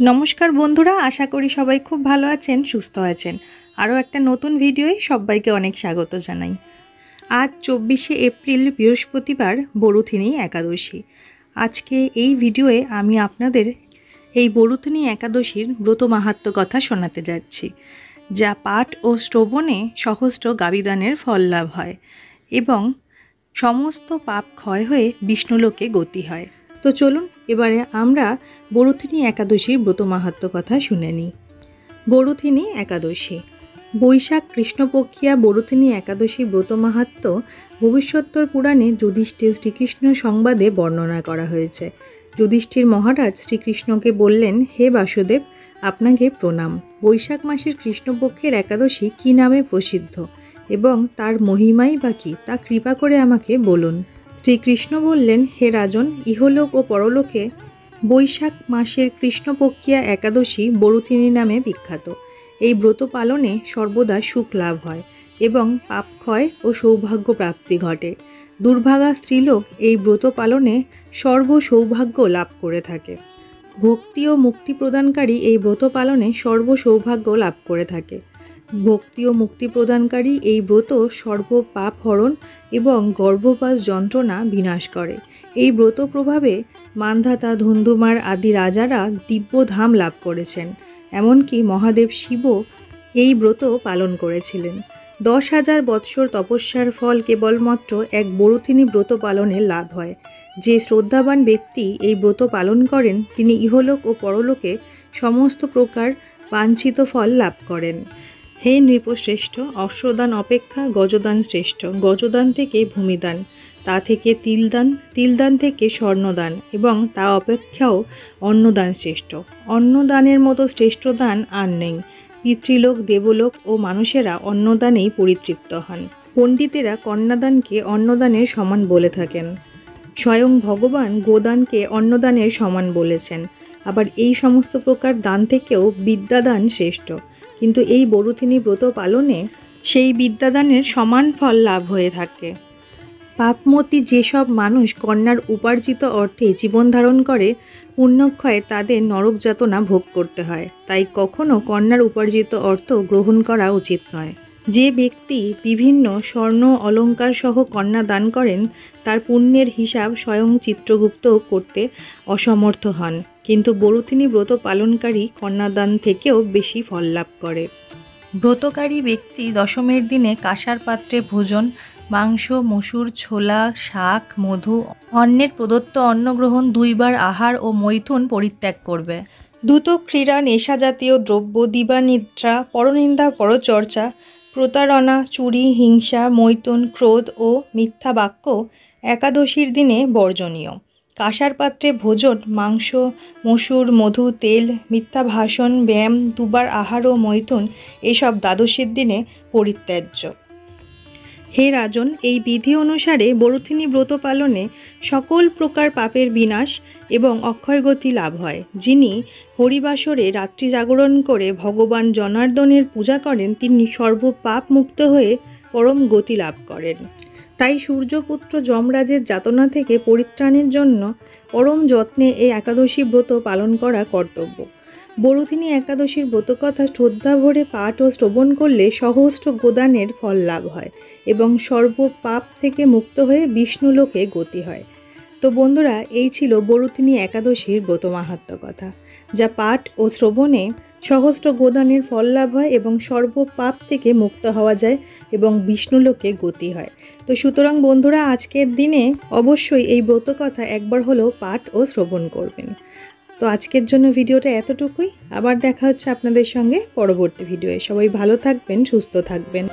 नमस्कार बंधुरा आशा करी सबाई खूब भालो आछेन सुस्थ आछेन। आरो एकटा नतून भिडियोय सबाइके अनेक स्वागत जानाई। आज 24 एप्रिल बृहस्पतिवार बरुथिनी एकादशी। आजके এই ভিডিওয়ে আমি আপনাদের এই বরুথিনী একাদশীর ব্রত মাহাত্ম্য কথা শোনাতে যাচ্ছি, যা পাঠ ও শ্রবণে সহস্র গাবিদানের ফল লাভ হয় এবং সমস্ত পাপ ক্ষয় হয়ে বিষ্ণুলোকে গতি হয়। তো চলুন এবারে আমরা বরুথিনী একাদশীর ব্রত মাহাত্ম্য কথা শুনে নিই। বরুথিনী একাদশী বৈশাখ কৃষ্ণপক্ষিয়া বরুথিনী একাদশী ব্রত মাহাত্ম্য ভবিষ্যোত্তর পুরাণে যুধিষ্ঠির শ্রীকৃষ্ণ সংবাদে বর্ণনা করা হয়েছে। যুধিষ্ঠির মহারাজ শ্রীকৃষ্ণকে বললেন, হে বাসুদেব, আপনাকে প্রণাম। বৈশাখ মাসের কৃষ্ণপক্ষের একাদশী কী নামে প্রসিদ্ধ এবং তার মহিমাই বা কী তা কৃপা করে আমাকে বলুন। শ্রীকৃষ্ণ বললেন, হে রাজন, ইহলোক ও পরলোকে বৈশাখ মাসের কৃষ্ণপক্ষিয়া একাদশী বরুথিনী নামে বিখ্যাত। এই ব্রত পালনে সর্বদা সুখ লাভ হয় এবং পাপ ক্ষয় ও সৌভাগ্য প্রাপ্তি ঘটে। দুর্ভাগা স্ত্রীলোক এই ব্রত পালনে সর্ব সৌভাগ্য লাভ করে থাকে। ভক্তি ও মুক্তি প্রদানকারী এই ব্রত পালনে সর্ব সৌভাগ্য লাভ করে থাকে। ভক্তি ও মুক্তি প্রদানকারী এই ব্রত সর্ব পাপ হরণ এবং গর্ভপাত যন্ত্রণা বিনাশ করে। এই ব্রত প্রভাবে মান্ধাতা, ধুন্ধুমার আদি রাজারা দিব্য ধাম লাভ করেছেন। এমনকি মহাদেব শিবও এই ব্রত পালন করেছিলেন। 10,000 বৎসর তপস্যার ফল কেবলমাত্র এক বরুথিনী ব্রত পালনে লাভ হয়। যে শ্রদ্ধাবান ব্যক্তি এই ব্রত পালন করেন তিনি ইহলোক ও পরলোকে সমস্ত প্রকার বাঞ্ছিত ফল লাভ করেন। হে নৃপশ্রেষ্ঠ, অশ্বদান অপেক্ষা গজদান শ্রেষ্ঠ। গজদান থেকে ভূমিদান, তা থেকে তিলদান, তিলদান থেকে স্বর্ণদান এবং তা অপেক্ষাও অন্নদান শ্রেষ্ঠ। অন্নদানের মতো শ্রেষ্ঠ দান আর নেই। পিতৃলোক, দেবলোক ও মানুষেরা অন্নদানেই পরিতৃপ্ত হন। পণ্ডিতেরা কন্যাদানকে অন্নদানের সমান বলে থাকেন। স্বয়ং ভগবান গোদানকে অন্নদানের সমান বলেছেন। আবার এই সমস্ত প্রকার দান থেকেও বিদ্যাদান শ্রেষ্ঠ, কিন্তু এই বরুথিনী ব্রত পালনে সেই বিদ্যাদানের সমান ফল লাভ হয়ে থাকে। পাপমতী যেসব মানুষ কন্যার উপার্জিত অর্থে জীবন ধারণ করে, পুণ্যক্ষয়ে তাদের নরক যাতনা ভোগ করতে হয়। তাই কখনো কন্যার উপার্জিত অর্থ গ্রহণ করা উচিত নয়। যে ব্যক্তি বিভিন্ন স্বর্ণ অলঙ্কার সহ কন্যা দান করেন তার পুণ্যের হিসাব স্বয়ং চিত্রগুপ্ত করতে অসমর্থ হন, কিন্তু বরুথিনী ব্রত পালনকারী কন্যাদান থেকেও বেশি ফল লাভ করে। ব্রতকারী ব্যক্তি দশমের দিনে কাঁসার পাত্রে ভোজন, মাংস, মসুর, ছোলা, শাক, মধু, অন্যের প্রদত্ত অন্নগ্রহণ, 2 বার আহার ও মৈথুন পরিত্যাগ করবে। দ্রুত ক্রীড়া, নেশাজাতীয় দ্রব্য, দিবানিদ্রা, পরনিন্দা, পরচর্চা, প্রতারণা, চুরি, হিংসা, মৈথুন, ক্রোধ ও মিথ্যা বাক্য একাদশীর দিনে বর্জনীয়। কাঁসার পাত্রে ভোজন, মাংস, মসুর, মধু, তেল, মিথ্যা ভাষণ, ব্যায়াম, 2 বার আহার ও মৈথুন এসব দ্বাদশীর দিনে পরিত্যাজ্য। হে রাজন, এই বিধি অনুসারে বরুথিনী ব্রত পালনে সকল প্রকার পাপের বিনাশ এবং অক্ষয়গতি লাভ হয়। যিনি হরিবাসরে রাত্রি জাগরণ করে ভগবান জনার্দনের পূজা করেন তিনি সর্বপাপ মুক্ত হয়ে পরম গতি লাভ করেন। তাই সূর্যপুত্র যমরাজের যাতনা থেকে পরিত্রাণের জন্য পরম যত্নে এই একাদশী ব্রত পালন করা কর্তব্য। বরুথিনী একাদশীর ব্রতকথা শ্রদ্ধা ভরে পাঠ ও শ্রবণ করলে সহস্র গোদানের ফল লাভ হয় এবং সর্বপাপ থেকে মুক্ত হয়ে বিষ্ণুলোকে গতি হয়। তো বন্ধুরা, এই ছিল বরুথিনী একাদশীর ব্রত মাহাত্ম্য কথা, যা পাঠ ও শ্রবণে সহস্র গোদানের ফল লাভ হয় এবং সর্বপাপ থেকে মুক্ত হওয়া যায় এবং বিষ্ণুলোকে গতি হয়। তো সুতরাং বন্ধুরা, আজকের দিনে অবশ্যই এই ব্রত কথা একবার হলেও পাঠ ও শ্রবণ করবেন। তো আজকের জন্য ভিডিওটা এতটুকুই। আবার দেখা হচ্ছে আপনাদের সঙ্গে পরবর্তী ভিডিওয়ে। সবাই ভালো থাকবেন, সুস্থ থাকবেন।